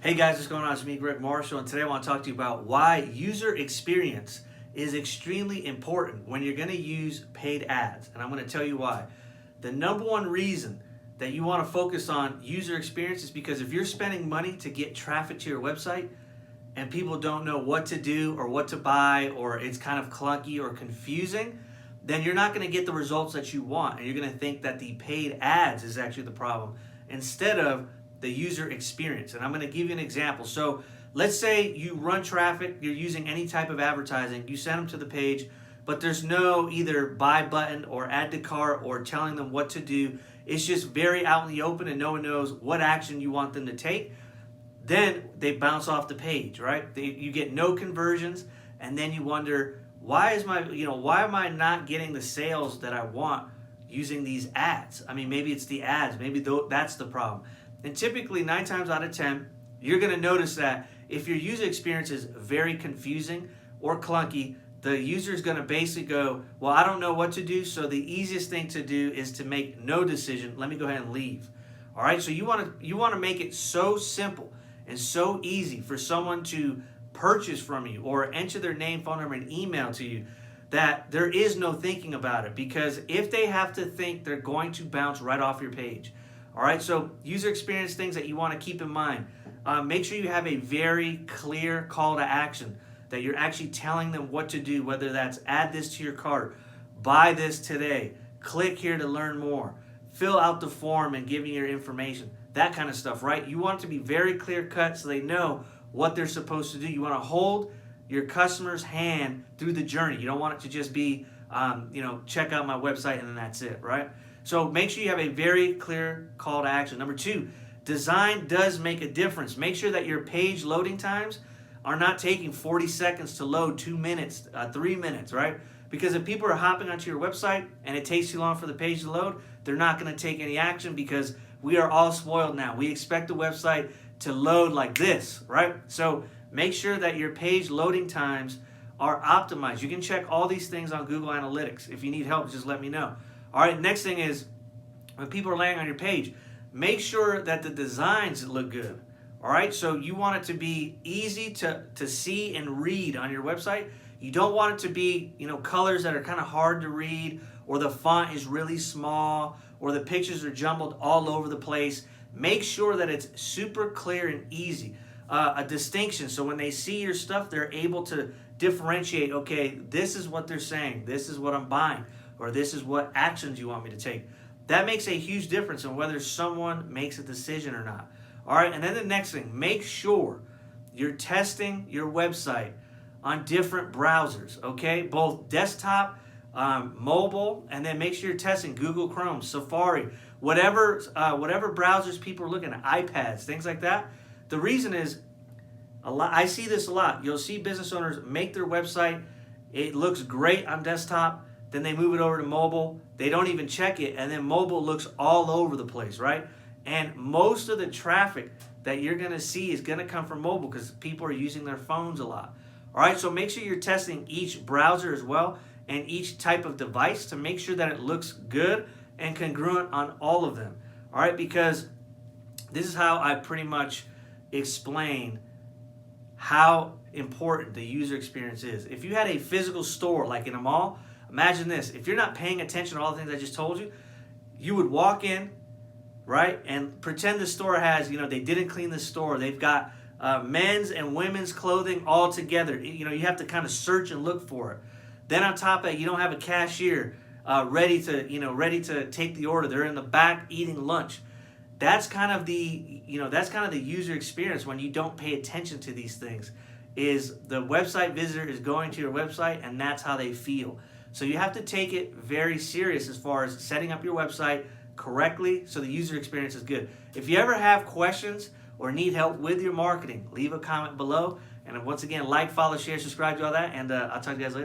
Hey guys, what's going on? It's me, Greg Marshall, and today I want to talk to you about why user experience is extremely important when you're going to use paid ads. And I'm going to tell you why. The number one reason that you want to focus on user experience is because if you're spending money to get traffic to your website and people don't know what to do or what to buy, or it's kind of clunky or confusing, then you're not going to get the results that you want. And you're going to think that the paid ads is actually the problem instead of the user experience. And I'm going to give you an example. So let's say you run traffic, you're using any type of advertising, you send them to the page, but there's no either buy button or add to cart or telling them what to do. It's just very out in the open and no one knows what action you want them to take. Then they bounce off the page, right? You get no conversions, and then you wonder, why am I not getting the sales that I want using these ads? I mean, maybe it's the ads, maybe that's the problem. And typically 9 times out of 10, you're going to notice that if your user experience is very confusing or clunky, the user is going to basically go, well, I don't know what to do, so the easiest thing to do is to make no decision. Let me go ahead and leave. All right, so you want to make it so simple and so easy for someone to purchase from you or enter their name, phone number, and email to you that there is no thinking about it, because if they have to think, they're going to bounce right off your page. All right, so user experience things that you want to keep in mind. Make sure you have a very clear call to action, that you're actually telling them what to do, whether that's add this to your cart, buy this today, click here to learn more, fill out the form and give me your information, that kind of stuff, right? You want it to be very clear cut so they know what they're supposed to do. You want to hold your customer's hand through the journey. You don't want it to just be, check out my website and then that's it, right? So make sure you have a very clear call to action. Number 2, design does make a difference. Make sure that your page loading times are not taking 40 seconds to load, 2 minutes, 3 minutes, right? Because if people are hopping onto your website and it takes too long for the page to load, they're not going to take any action, because we are all spoiled now. We expect the website to load like this, right? So make sure that your page loading times are optimized. You can check all these things on Google Analytics. If you need help, just let me know. All right, next thing is, when people are landing on your page, make sure that the designs look good. All right, so you want it to be easy to see and read on your website. You don't want it to be, colors that are kind of hard to read, or the font is really small, or the pictures are jumbled all over the place. Make sure that it's super clear and easy. A distinction, so when they see your stuff, they're able to differentiate, okay, this is what they're saying, this is what I'm buying, or this is what actions you want me to take. That makes a huge difference in whether someone makes a decision or not. All right, and then the next thing, make sure you're testing your website on different browsers, okay? Both desktop, mobile, and then make sure you're testing Google Chrome, Safari, whatever browsers people are looking at, iPads, things like that. The reason is, I see this a lot. You'll see business owners make their website, it looks great on desktop, then they move it over to mobile, they don't even check it, and then mobile looks all over the place, right? And most of the traffic that you're going to see is going to come from mobile, because people are using their phones a lot. All right, so make sure you're testing each browser as well and each type of device to make sure that it looks good and congruent on all of them. All right, because this is how I pretty much explain how important the user experience is. If you had a physical store like in a mall, imagine this. If you're not paying attention to all the things I just told you, you would walk in, right, and pretend the store has, they didn't clean the store. They've got men's and women's clothing all together. You have to kind of search and look for it. Then on top of that, you don't have a cashier ready to take the order. They're in the back eating lunch. That's kind of the user experience when you don't pay attention to these things. Is the website visitor is going to your website, and that's how they feel. So you have to take it very serious as far as setting up your website correctly so the user experience is good. If you ever have questions or need help with your marketing, leave a comment below. And once again, like, follow, share, subscribe to all that, and I'll talk to you guys later.